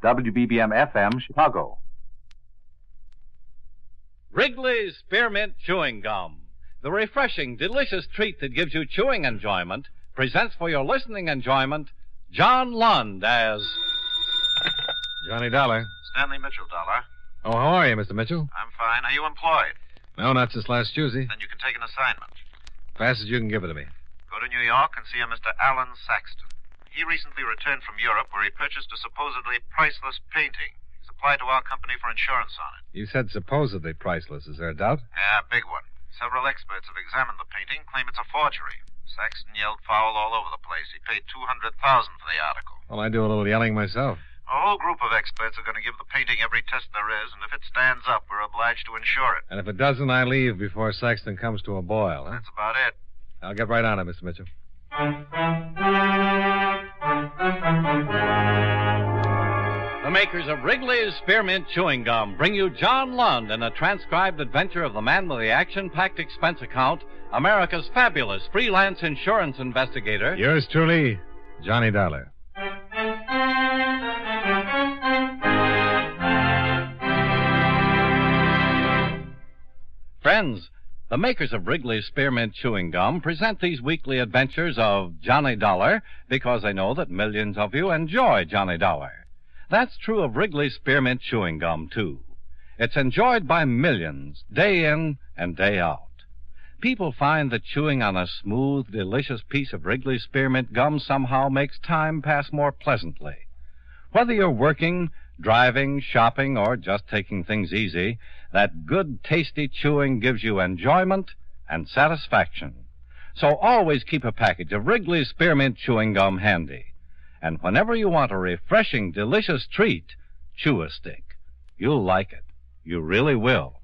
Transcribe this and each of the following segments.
WBBM-FM, Chicago. Wrigley's Spearmint Chewing Gum, the refreshing, delicious treat that gives you chewing enjoyment, presents for your listening enjoyment John Lund as Johnny Dollar. Stanley Mitchell, Dollar. Oh, how are you, Mr. Mitchell? I'm fine. Are you employed? No, not since last Tuesday. Then you can take an assignment. Fast as you can give it to me. Go to New York and see a Mr. Alan Saxton. He recently returned from Europe where he purchased a supposedly priceless painting. He's applied to our company for insurance on it. You said supposedly priceless. Is there a doubt? Yeah, big one. Several experts have examined the painting, claim it's a forgery. Saxton yelled foul all over the place. He paid $200,000 for the article. Well, I do a little yelling myself. A whole group of experts are going to give the painting every test there is, and if it stands up, we're obliged to insure it. And if it doesn't, I leave before Saxton comes to a boil, huh? That's about it. I'll get right on it, Mr. Mitchell. the makers of Wrigley's Spearmint Chewing Gum bring you John Lund in a transcribed adventure of the man with the action-packed expense account, America's fabulous freelance insurance investigator. Yours truly, Johnny Dollar. Friends, the makers of Wrigley's Spearmint Chewing Gum present these weekly adventures of Johnny Dollar because they know that millions of you enjoy Johnny Dollar. That's true of Wrigley's Spearmint Chewing Gum, too. It's enjoyed by millions, day in and day out. People find that chewing on a smooth, delicious piece of Wrigley's Spearmint Gum somehow makes time pass more pleasantly. Whether you're working, driving, shopping, or just taking things easy, that good, tasty chewing gives you enjoyment and satisfaction. So always keep a package of Wrigley's Spearmint Chewing Gum handy. And whenever you want a refreshing, delicious treat, chew a stick. You'll like it. You really will.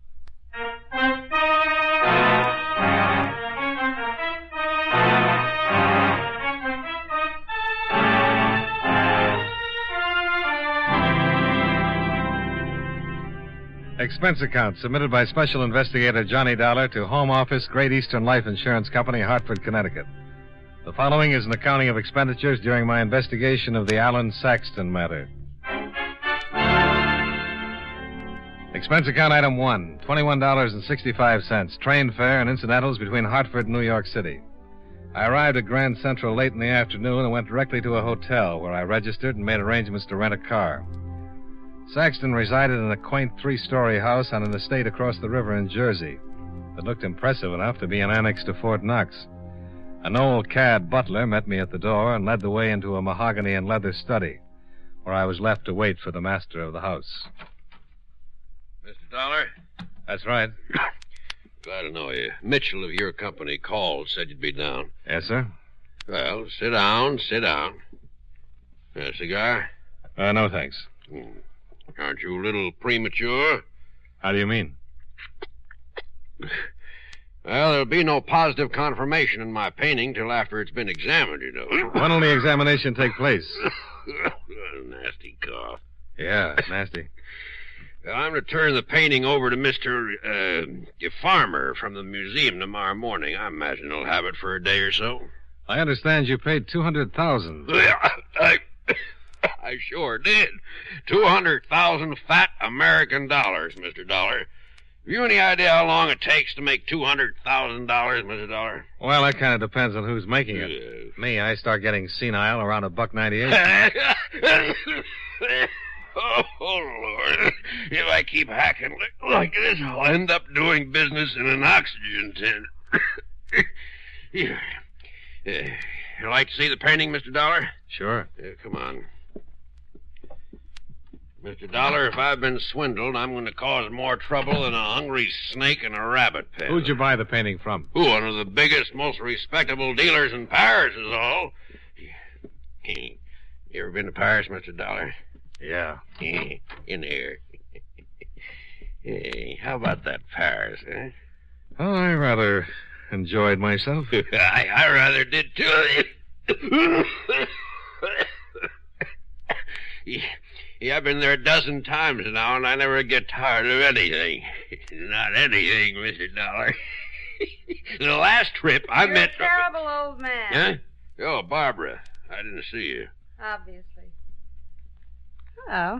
Expense account submitted by Special Investigator Johnny Dollar to Home Office, Great Eastern Life Insurance Company, Hartford, Connecticut. The following is an accounting of expenditures during my investigation of the Alan Saxton matter. Expense account item 1, $21.65, train fare and incidentals between Hartford and New York City. I arrived at Grand Central late in the afternoon and went directly to a hotel where I registered and made arrangements to rent a car. Saxton resided in a quaint three-story house on an estate across the river in Jersey that looked impressive enough to be an annex to Fort Knox. An old cad butler met me at the door and led the way into a mahogany and leather study, where I was left to wait for the master of the house. Mr. Dollar? That's right. Glad to know you. Mitchell of your company called, said you'd be down. Yes, sir? Well, sit down, sit down. A cigar? No, thanks. Aren't you a little premature? How do you mean? Well, there'll be no positive confirmation in my painting till after it's been examined, you know. When will the examination take place? Nasty cough. Yeah, nasty. Well, I'm to turn the painting over to Mr. Farmer from the museum tomorrow morning. I imagine he'll have it for a day or so. I understand you paid $200,000. I sure did. 200,000 fat American dollars, Mr. Dollar. Have you any idea how long it takes to make $200,000, Mr. Dollar? Well, that kind of depends on who's making it. Yes. Me, I start getting senile around $1.98. Oh, Lord. If I keep hacking like this, I'll end up doing business in an oxygen tent. Here. You like to see the painting, Mr. Dollar? Sure. Come on. Mr. Dollar, if I've been swindled, I'm going to cause more trouble than a hungry snake in a rabbit pen. Who'd you buy the painting from? Who, one of the biggest, most respectable dealers in Paris is all. You ever been to Paris, Mr. Dollar? Yeah. In here. Hey, how about that Paris, eh? Oh, I rather enjoyed myself. I rather did, too. Yeah, I've been there a dozen times now, and I never get tired of anything. Not anything, Mr. Dollar. The last trip I met... You're a terrible old man. Huh? Oh, Barbara. I didn't see you. Obviously. Hello.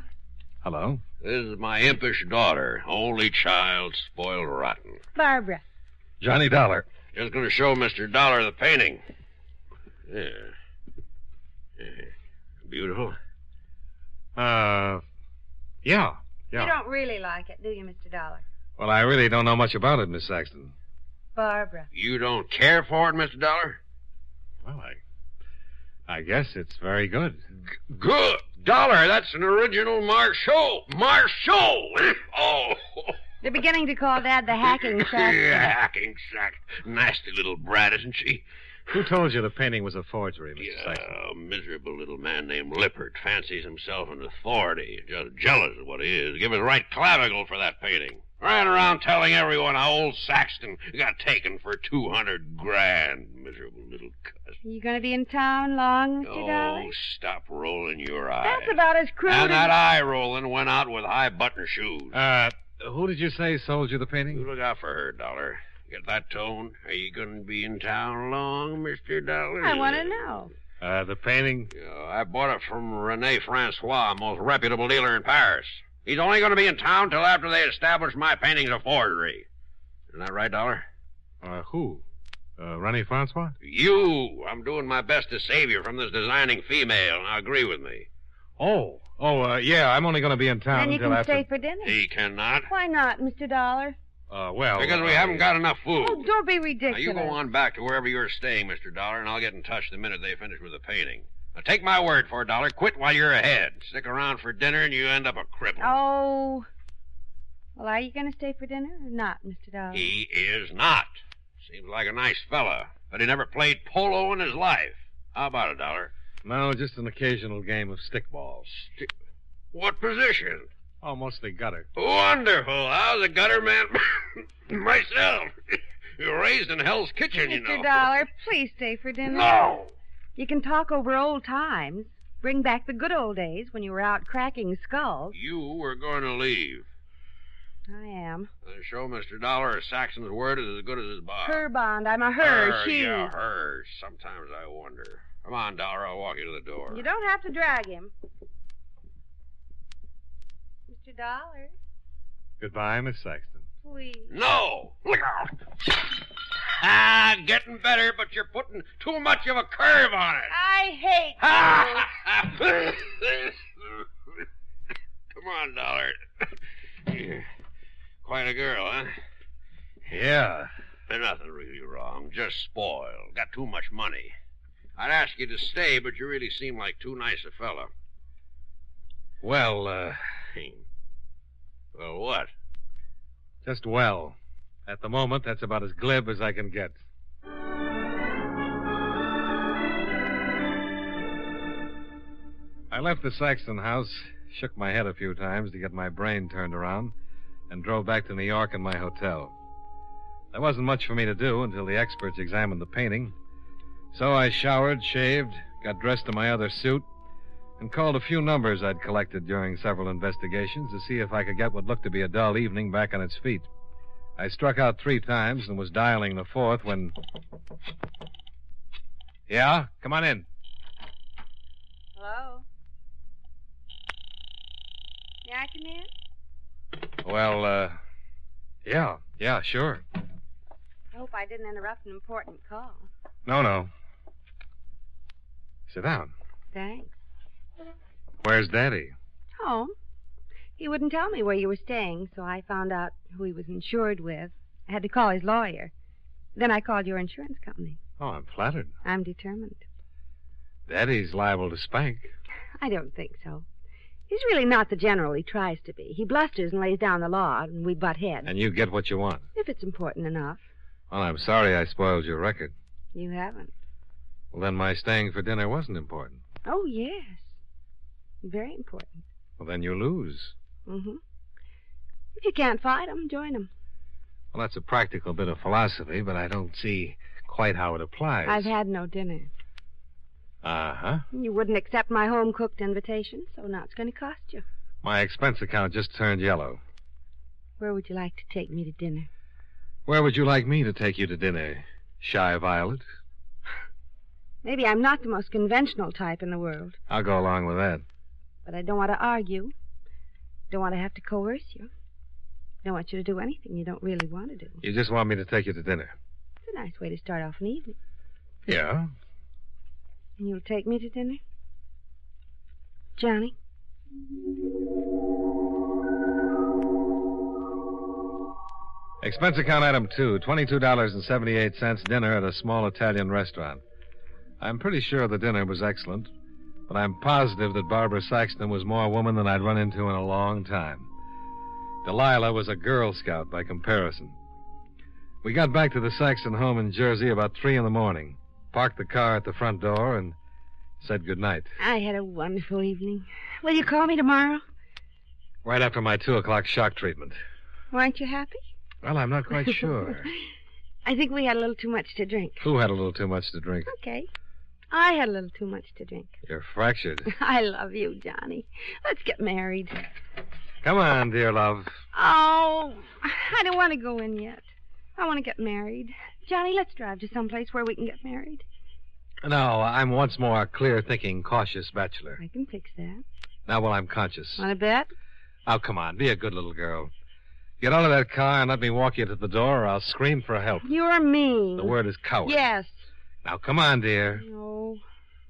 Hello. This is my impish daughter, only child, spoiled rotten. Barbara. Johnny Dollar. Just going to show Mr. Dollar the painting. Yeah. Beautiful. Yeah. You don't really like it, do you, Mr. Dollar? Well, I really don't know much about it, Miss Saxton. Barbara. You don't care for it, Mr. Dollar? Well, I guess it's very good. Good. Dollar, that's an original Marceau. Marceau! Oh. They're beginning to call Dad the hacking sack. Hacking sack. Nasty little brat, isn't she? Who told you the painting was a forgery, Mr. Saxton? A miserable little man named Lippert fancies himself an authority. Just jealous of what he is. Give his right clavicle for that painting. Ran around telling everyone how old Saxton got taken for $200,000. Miserable little cuss. You going to be in town long, Mr. Dollar? Oh, stop rolling your eyes. That's about as crude And as... that eye rolling went out with high button shoes. Who did you say sold you the painting? You look out for her, Dollar. Get that tone? Are you going to be in town long, Mr. Dollar? I want to know. The painting? I bought it from Rene Francois, most reputable dealer in Paris. He's only going to be in town till after they establish my painting's a forgery. Isn't that right, Dollar? Who? Rene Francois? You. I'm doing my best to save you from this designing female. Now agree with me. Yeah, I'm only going to be in town Then you until can after... stay for dinner. He cannot. Why not, Mr. Dollar? Because we haven't got enough food. Oh, don't be Now, ridiculous. you go on back to wherever you're staying, Mr. Dollar, and I'll get in touch the minute they finish with the painting. Now, take my word for it, Dollar. Quit while you're ahead. Stick around for dinner, and you end up a cripple. Oh. Well, are you going to stay for dinner or not, Mr. Dollar? He is not. Seems like a nice fella, but he never played polo in his life. How about it, Dollar? No, just an occasional game of stickballs. What position? Oh, mostly gutter. Wonderful. I was a gutter man myself. You're raised in Hell's Kitchen, you know. Mr. Dollar, please stay for dinner. No. You can talk over old times. Bring back the good old days when you were out cracking skulls. You were going to leave. I am. Show Mr. Dollar Saxon's word is as good as his bond. Her bond. I'm a her. She. Yeah, her. Sometimes I wonder. Come on, Dollar. I'll walk you to the door. You don't have to drag him. Mr. Dollar, Goodbye, Miss Saxton. please. No! Look out! Getting better, but you're putting too much of a curve on it. I hate you. Come on, Dollar. You're quite a girl, huh? Yeah. Nothing really wrong. Just spoiled. Got too much money. I'd ask you to stay, but you really seem like too nice a fella. Well, Well, what? just well. At the moment, that's about as glib as I can get. I left the Saxton house, shook my head a few times to get my brain turned around, and drove back to New York in my hotel. There wasn't much for me to do until the experts examined the painting. So I showered, shaved, got dressed in my other suit, and called a few numbers I'd collected during several investigations to see if I could get what looked to be a dull evening back on its feet. I struck out 3 times and was dialing the 4th when... Yeah? Come on in. Hello? May I come in? Well, yeah, sure. I hope I didn't interrupt an important call. No. Sit down. Thanks. Where's Daddy? Home. He wouldn't tell me where you were staying, so I found out who he was insured with. I had to call his lawyer. Then I called your insurance company. Oh, I'm flattered. I'm determined. Daddy's liable to spank. I don't think so. He's really not the general he tries to be. He blusters and lays down the law, and we butt heads. And you get what you want. If it's important enough. Well, I'm sorry I spoiled your record. You haven't. Well, then my staying for dinner wasn't important. Oh, yes. Very important. Well, then you lose. Mm-hmm. If you can't fight 'em, join 'em. Well, that's a practical bit of philosophy, but I don't see quite how it applies. I've had no dinner. Uh-huh. You wouldn't accept my home-cooked invitation, so now it's going to cost you. My expense account just turned yellow. Where would you like to take me to dinner? Where would you like me to take you to dinner, Shy Violet? Maybe I'm not the most conventional type in the world. I'll go along with that. But I don't want to argue. Don't want to have to coerce you. Don't want you to do anything you don't really want to do. You just want me to take you to dinner. It's a nice way to start off an evening. Yeah? And you'll take me to dinner? Johnny? Expense account item 2, $22.78 dinner at a small Italian restaurant. I'm pretty sure the dinner was excellent, but I'm positive that Barbara Saxton was more woman than I'd run into in a long time. Delilah was a Girl Scout by comparison. We got back to the Saxton home in Jersey about 3 in the morning, parked the car at the front door, and said goodnight. I had a wonderful evening. Will you call me tomorrow? Right after my 2 o'clock shock treatment. Weren't you happy? Well, I'm not quite sure. I think we had a little too much to drink. Who had a little too much to drink? Okay. I had a little too much to drink. You're fractured. I love you, Johnny. Let's get married. Come on, dear love. Oh, I don't want to go in yet. I want to get married. Johnny, let's drive to someplace where we can get married. No, I'm once more a clear-thinking, cautious bachelor. I can fix that. Now, while I'm conscious. Want to bet? Oh, come on. Be a good little girl. Get out of that car and let me walk you to the door, or I'll scream for help. You're mean. The word is coward. Yes. Now, come on, dear. No.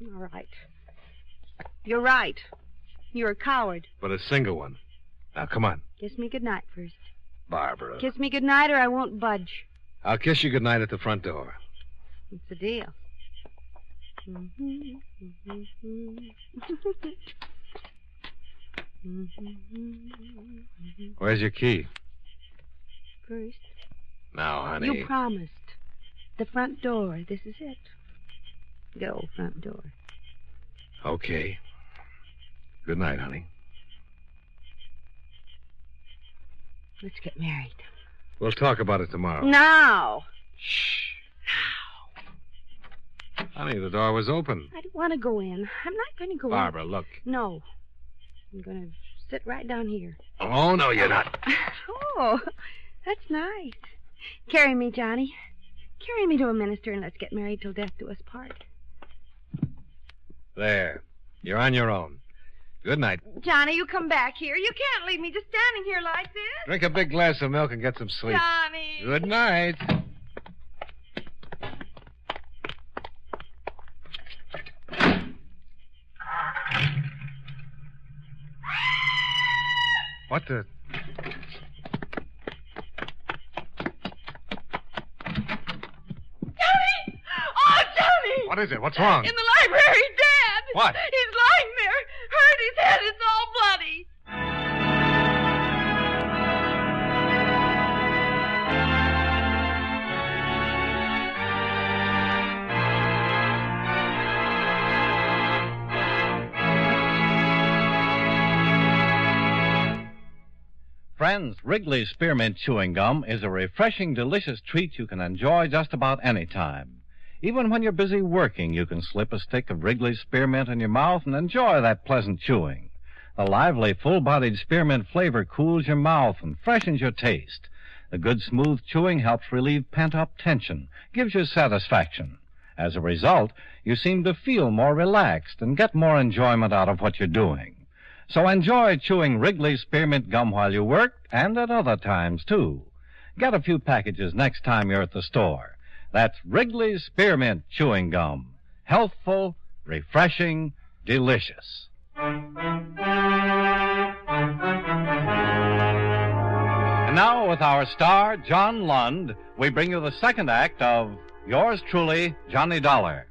All right. You're right. You're a coward. But a single one. Now, come on. Kiss me goodnight first. Barbara. Kiss me goodnight or I won't budge. I'll kiss you goodnight at the front door. It's a deal. Where's your key? First. Now, honey. You promised. The front door. This is it. Go, front door. Okay. Good night, honey. Let's get married. We'll talk about it tomorrow. Now. Shh. Honey, the door was open. I don't want to go in. I'm not going to go Barbara, in. look. No. I'm going to sit right down here. Oh, no, you're not. Oh, that's nice. Carry me, Johnny. Carry me to a minister and let's get married till death do us part. There. You're on your own. Good night. Johnny, you come back here. You can't leave me just standing here like this. Drink a big glass of milk and get some sleep. Johnny. Good night. What the... Johnny! Oh, Johnny! What is it? What's wrong? In the library, Dad! What? He's lying there. Hurt his head. It's all bloody. Friends, Wrigley's Spearmint Chewing Gum is a refreshing, delicious treat you can enjoy just about any time. Even when you're busy working, you can slip a stick of Wrigley's Spearmint in your mouth and enjoy that pleasant chewing. The lively, full-bodied spearmint flavor cools your mouth and freshens your taste. The good, smooth chewing helps relieve pent-up tension, gives you satisfaction. As a result, you seem to feel more relaxed and get more enjoyment out of what you're doing. So enjoy chewing Wrigley's Spearmint Gum while you work and at other times, too. Get a few packages next time you're at the store. That's Wrigley's Spearmint Chewing Gum. Healthful, refreshing, delicious. And now, with our star, John Lund, we bring you the second act of Yours Truly, Johnny Dollar.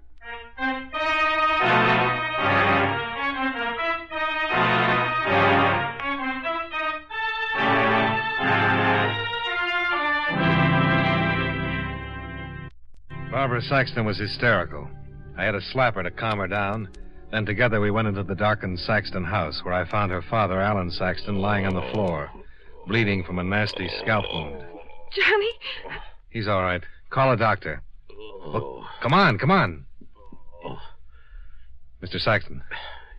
Barbara Saxton was hysterical. I had to slap her to calm her down. Then together we went into the darkened Saxton house, where I found her father, Alan Saxton, lying on the floor, bleeding from a nasty scalp wound. Johnny? He's all right. Call a doctor. Look, come on. Mr. Saxton.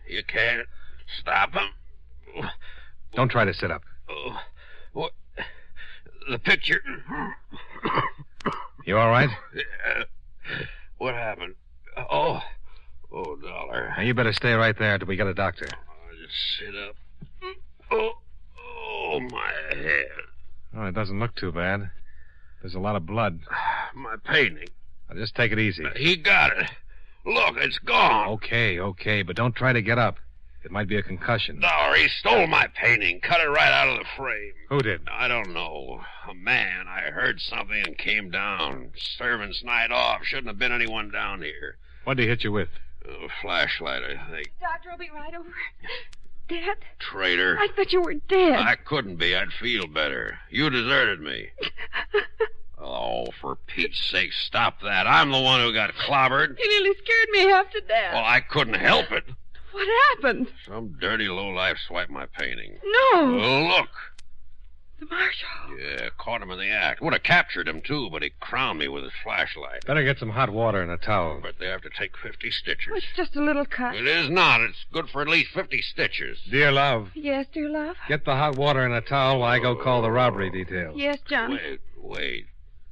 You can't stop him. Don't try to sit up. What? The picture. You all right? What happened? Oh, Dollar. Now, you better stay right there till we get a doctor. sit up. Oh, my head. Oh, it doesn't look too bad. There's a lot of blood. My painting. Now, just take it easy. He got it. Look, it's gone. Okay, but don't try to get up. It might be a concussion. No, he stole my painting. Cut it right out of the frame. Who did? I don't know. A man. I heard something and came down. Servant's night off. Shouldn't have been anyone down here. What did he hit you with? A flashlight, I think. Doctor, I'll be right over. Dad? Traitor. I thought you were dead. I couldn't be. I'd feel better. You deserted me. Oh, for Pete's sake, stop that. I'm the one who got clobbered. You nearly scared me half to death. Well, I couldn't help it. What happened? Some dirty lowlife swiped my painting. No. Oh, look. The marshal. Yeah, caught him in the act. Would have captured him, too, but he crowned me with his flashlight. Better get some hot water and a towel. But they have to take 50 stitches. It's just a little cut. It is not. It's good for at least 50 stitches. Dear love, Yes, dear love. get the hot water and a towel while I go call the robbery detail. Yes, John. Wait.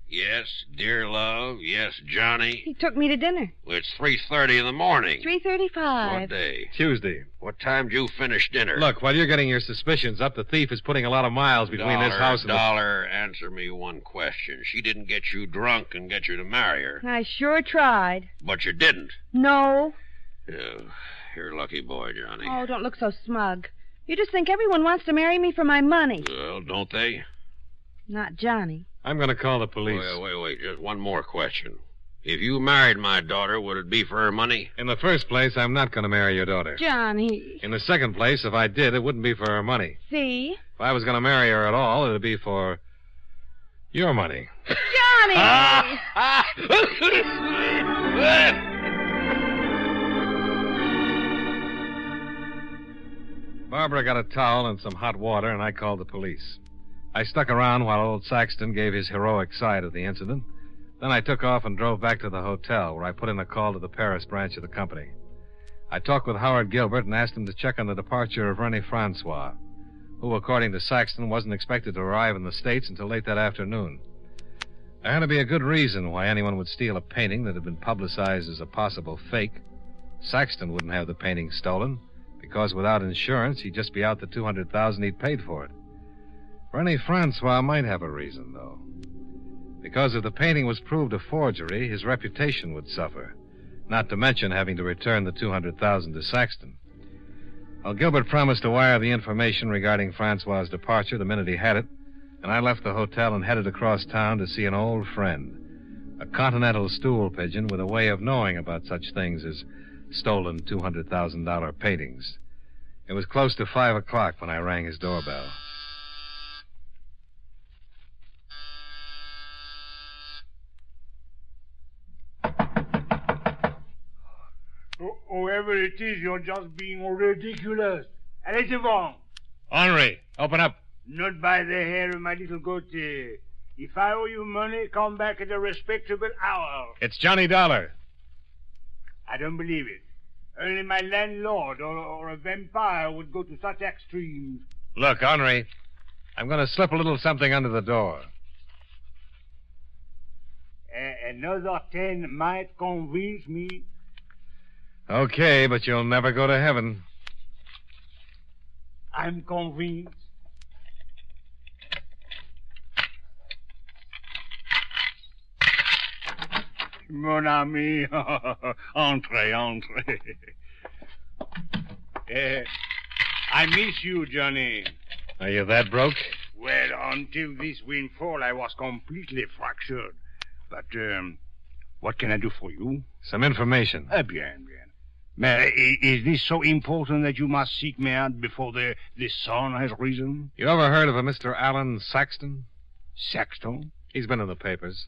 Yes, dear love. Yes, Johnny. He took me to dinner. It's 3:30 in the morning. 3:35. What day? Tuesday. What time did you finish dinner? Look, while you're getting your suspicions up, the thief is putting a lot of miles between this house and Dollar, answer me one question. She didn't get you drunk and get you to marry her. I sure tried. But you didn't. No. Yeah, you're a lucky boy, Johnny. Oh, don't look so smug. You just think everyone wants to marry me for my money. Well, don't they? Not Johnny. I'm going to call the police. Wait. Just one more question. If you married my daughter, would it be for her money? In the first place, I'm not going to marry your daughter. Johnny. In the second place, if I did, it wouldn't be for her money. See? If I was going to marry her at all, it would be for your money. Johnny! Barbara got a towel and some hot water, and I called the police. I stuck around while old Saxton gave his heroic side of the incident. Then I took off and drove back to the hotel, where I put in a call to the Paris branch of the company. I talked with Howard Gilbert and asked him to check on the departure of Rennie Francois, who, according to Saxton, wasn't expected to arrive in the States until late that afternoon. There had to be a good reason why anyone would steal a painting that had been publicized as a possible fake. Saxton wouldn't have the painting stolen, because without insurance, he'd just be out the $200,000 he'd paid for it. Rennie Francois might have a reason, though. Because if the painting was proved a forgery, his reputation would suffer, not to mention having to return the $200,000 to Saxton. Well, Gilbert promised to wire the information regarding Francois' departure the minute he had it, and I left the hotel and headed across town to see an old friend, a continental stool pigeon with a way of knowing about such things as stolen $200,000 paintings. It was close to 5 o'clock when I rang his doorbell. Whoever it is, you're just being ridiculous. Allez devant. Henri, open up. Not by the hair of my little goatee. If I owe you money, come back at a respectable hour. It's Johnny Dollar. I don't believe it. Only my landlord or a vampire would go to such extremes. Look, Henri, I'm going to slip a little something under the door. Another 10 might convince me. Okay, but you'll never go to heaven. I'm convinced. Mon ami, entrez. I miss you, Johnny. Are you that broke? Well, until this windfall, I was completely fractured. But, what can I do for you? Some information. Bien. Mais, is this so important that you must seek me out before the sun has risen? You ever heard of a Mr. Alan Saxton? Saxton? He's been in the papers.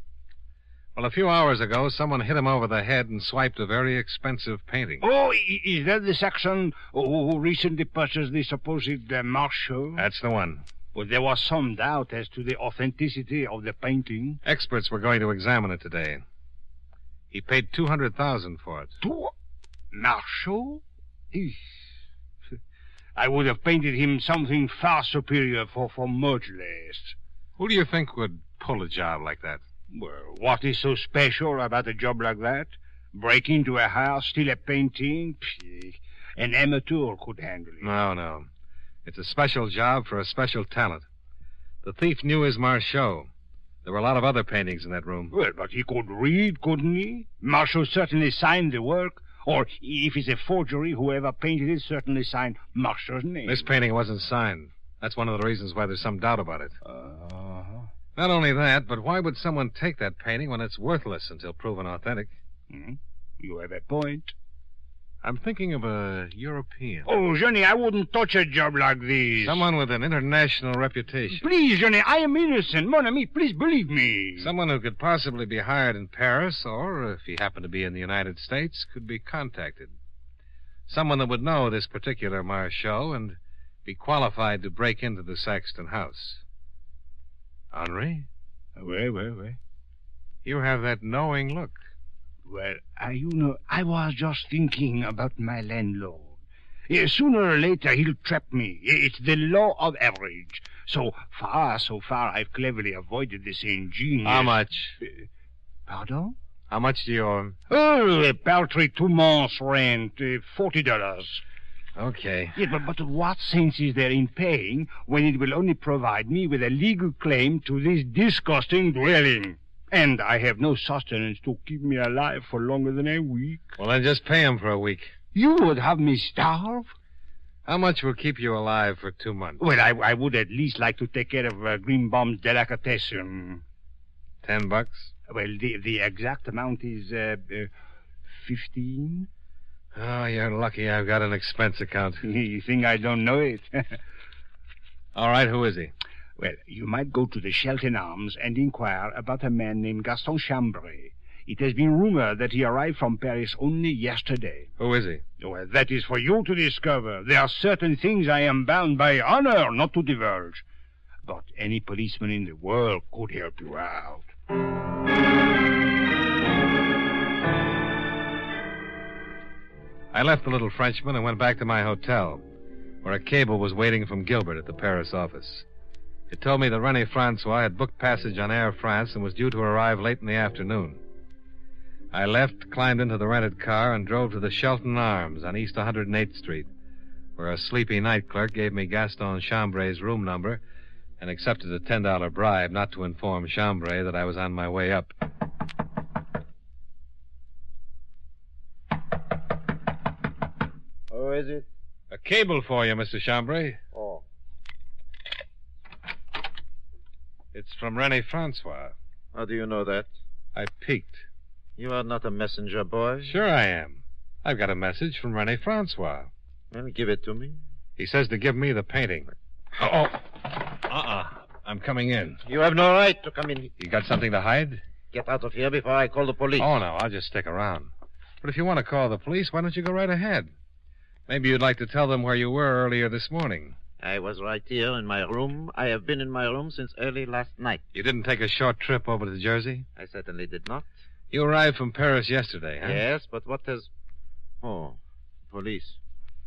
Well, a few hours ago, someone hit him over the head and swiped a very expensive painting. Oh, is that the Saxton who recently purchased the supposed Marshall? That's the one. Well, there was some doubt as to the authenticity of the painting. Experts were going to examine it today. He paid $200,000 for it. Marshall? I would have painted him something far superior for much less. Who do you think would pull a job like that? Well, what is so special about a job like that? Break into a house, steal a painting? an amateur could handle it. No. It's a special job for a special talent. The thief knew his Marchot. There were a lot of other paintings in that room. Well, but he could read, couldn't he? Marshall certainly signed the work. Or, if it's a forgery, whoever painted it certainly signed Marshall's name. This painting wasn't signed. That's one of the reasons why there's some doubt about it. Uh-huh. Not only that, but why would someone take that painting when it's worthless until proven authentic? You have a point. I'm thinking of a European. Oh, Johnny, I wouldn't touch a job like this. Someone with an international reputation. Please, Johnny, I am innocent. Mon ami, please believe me. Someone who could possibly be hired in Paris, or, if he happened to be in the United States, could be contacted. Someone that would know this particular Marchot and be qualified to break into the Saxton house. Henri? Well. You have that knowing look. Well, I was just thinking about my landlord. Sooner or later, he'll trap me. It's the law of average. So far, I've cleverly avoided the St. Jean. How much? Pardon? How much do you owe him? Oh, a paltry 2 months' rent, $40. Okay. Yeah, but what sense is there in paying when it will only provide me with a legal claim to this disgusting dwelling? And I have no sustenance to keep me alive for longer than a week. Well, then just pay him for a week. You would have me starve? How much will keep you alive for 2 months? Well, I would at least like to take care of Greenbaum's delicatessen. $10? Well, the exact amount is 15. Oh, you're lucky I've got an expense account. You think I don't know it? All right, who is he? Well, you might go to the Shelton Arms and inquire about a man named Gaston Chambray. It has been rumored that he arrived from Paris only yesterday. Who is he? Well, that is for you to discover. There are certain things I am bound by honor not to divulge. But any policeman in the world could help you out. I left the little Frenchman and went back to my hotel, where a cable was waiting from Gilbert at the Paris office. It told me that René Francois had booked passage on Air France and was due to arrive late in the afternoon. I left, climbed into the rented car, and drove to the Shelton Arms on East 108th Street, where a sleepy night clerk gave me Gaston Chambray's room number and accepted a $10 bribe not to inform Chambray that I was on my way up. Who is it? A cable for you, Mr. Chambray. Oh. It's from René Francois. How do you know that? I peeked. You are not a messenger boy. Sure I am. I've got a message from René Francois. Well, give it to me. He says to give me the painting. Oh. I'm coming in. You have no right to come in. You got something to hide? Get out of here before I call the police. Oh, no, I'll just stick around. But if you want to call the police, why don't you go right ahead? Maybe you'd like to tell them where you were earlier this morning. I was right here in my room. I have been in my room since early last night. You didn't take a short trip over to Jersey? I certainly did not. You arrived from Paris yesterday, huh? Yes, but what has... Oh, police.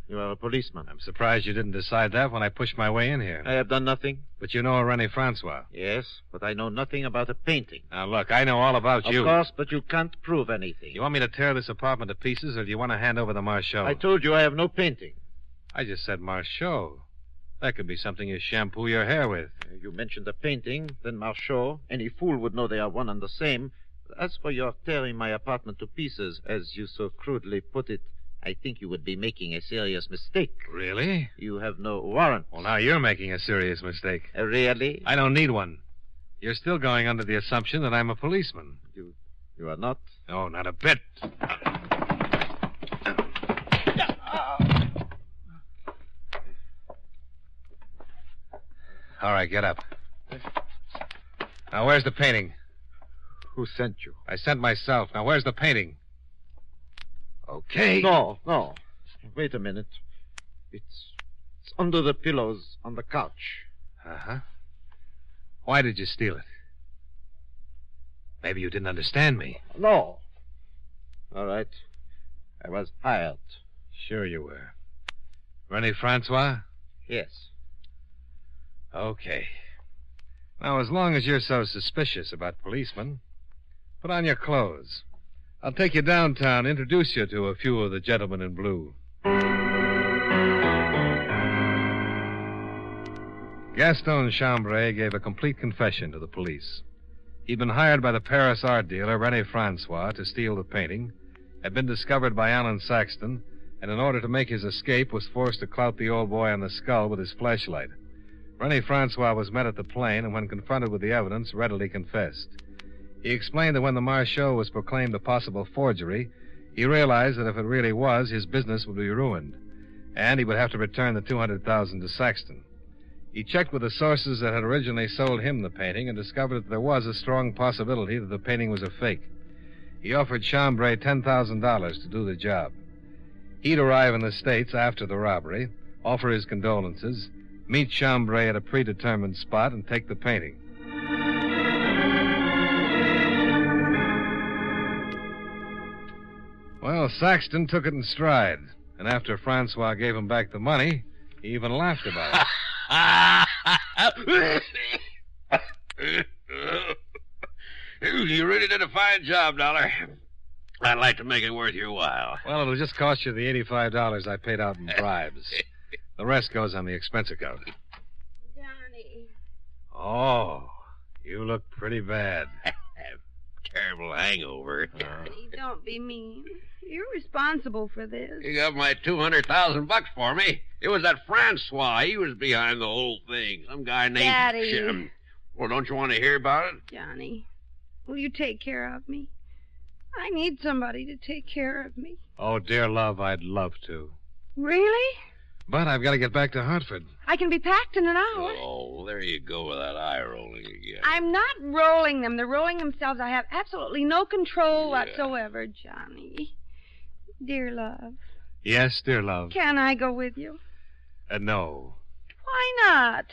You are a policeman. I'm surprised you didn't decide that when I pushed my way in here. I have done nothing. But you know a René Francois. Yes, but I know nothing about a painting. Now, look, I know all about you. Of course, but you can't prove anything. You want me to tear this apartment to pieces, or do you want to hand over the Marchot? I told you I have no painting. I just said Marchot. That could be something you shampoo your hair with. You mentioned a painting, then Marchot. Any fool would know they are one and the same. As for your tearing my apartment to pieces, as you so crudely put it, I think you would be making a serious mistake. Really? You have no warrant. Well, now you're making a serious mistake. Really? I don't need one. You're still going under the assumption that I'm a policeman. You are not? No, not a bit. All right, get up. Now, where's the painting? Who sent you? I sent myself. Now, where's the painting? Okay. No. Wait a minute. It's under the pillows on the couch. Uh-huh. Why did you steal it? Maybe you didn't understand me. No. All right. I was hired. Sure you were. René Francois? Yes. Okay. Now, as long as you're so suspicious about policemen, put on your clothes. I'll take you downtown, introduce you to a few of the gentlemen in blue. Gaston Chambray gave a complete confession to the police. He'd been hired by the Paris art dealer, René Francois, to steal the painting, had been discovered by Alan Saxton, and in order to make his escape was forced to clout the old boy on the skull with his flashlight. René Francois was met at the plane, and when confronted with the evidence, readily confessed. He explained that when the Marchot was proclaimed a possible forgery, he realized that if it really was, his business would be ruined, and he would have to return the $200,000 to Saxton. He checked with the sources that had originally sold him the painting and discovered that there was a strong possibility that the painting was a fake. He offered Chambray $10,000 to do the job. He'd arrive in the States after the robbery, offer his condolences, meet Chambray at a predetermined spot, and take the painting. Well, Saxton took it in stride, and after Francois gave him back the money, he even laughed about it. You really did a fine job, Dollar. I'd like to make it worth your while. Well, it'll just cost you the $85 I paid out in bribes. The rest goes on the expense account. Johnny. Oh, you look pretty bad. Terrible hangover. Johnny, don't be mean. You're responsible for this. You got my $200,000 for me. It was that Francois. He was behind the whole thing. Some guy named Daddy. Jim. Well, don't you want to hear about it? Johnny, will you take care of me? I need somebody to take care of me. Oh, dear love, I'd love to. Really? But I've got to get back to Hartford. I can be packed in an hour. Oh, there you go with that eye rolling again. I'm not rolling them. They're rolling themselves. I have absolutely no control whatsoever, Johnny. Dear love. Yes, dear love. Can I go with you? No. Why not?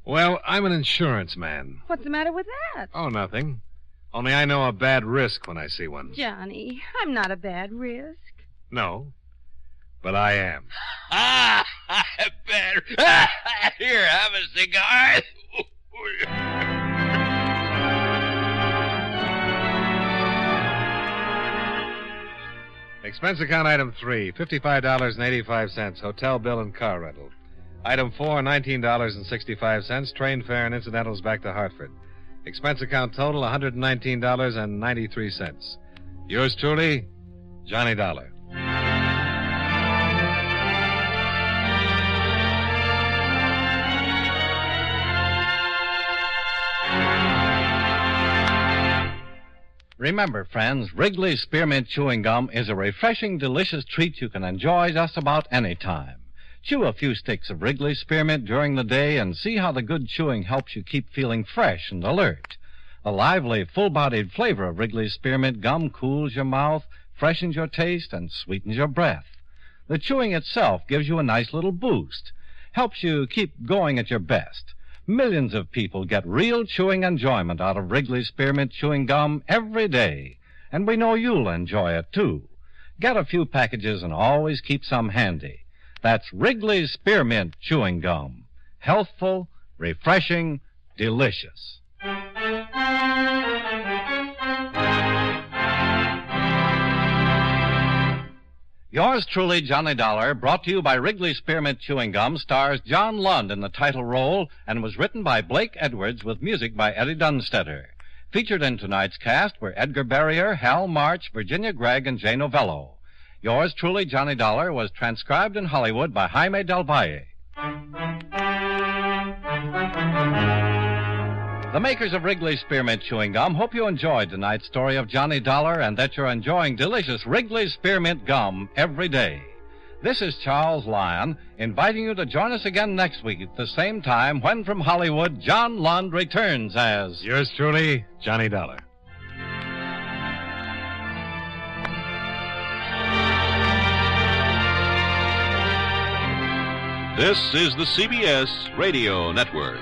Well, I'm an insurance man. What's the matter with that? Oh, nothing. Only I know a bad risk when I see one. Johnny, I'm not a bad risk. No, but I am. Better. Here, have a cigar. Expense account item 3, $55.85, hotel bill and car rental. Item 4, $19.65, train fare and incidentals back to Hartford. Expense account total, $119.93. Yours truly, Johnny Dollar. Remember, friends, Wrigley's Spearmint Chewing Gum is a refreshing, delicious treat you can enjoy just about any time. Chew a few sticks of Wrigley's Spearmint during the day and see how the good chewing helps you keep feeling fresh and alert. The lively, full-bodied flavor of Wrigley's Spearmint Gum cools your mouth, freshens your taste, and sweetens your breath. The chewing itself gives you a nice little boost, helps you keep going at your best. Millions of people get real chewing enjoyment out of Wrigley's Spearmint Chewing Gum every day, and we know you'll enjoy it, too. Get a few packages and always keep some handy. That's Wrigley's Spearmint Chewing Gum. Healthful, refreshing, delicious. Yours truly, Johnny Dollar, brought to you by Wrigley's Spearmint Chewing Gum, stars John Lund in the title role and was written by Blake Edwards with music by Eddie Dunstetter. Featured in tonight's cast were Edgar Barrier, Hal March, Virginia Gregg, and Jay Novello. Yours truly, Johnny Dollar, was transcribed in Hollywood by Jaime Del Valle. The makers of Wrigley's Spearmint Chewing Gum hope you enjoyed tonight's story of Johnny Dollar and that you're enjoying delicious Wrigley's Spearmint Gum every day. This is Charles Lyon, inviting you to join us again next week at the same time when from Hollywood, John Lund returns as... Yours truly, Johnny Dollar. This is the CBS Radio Network.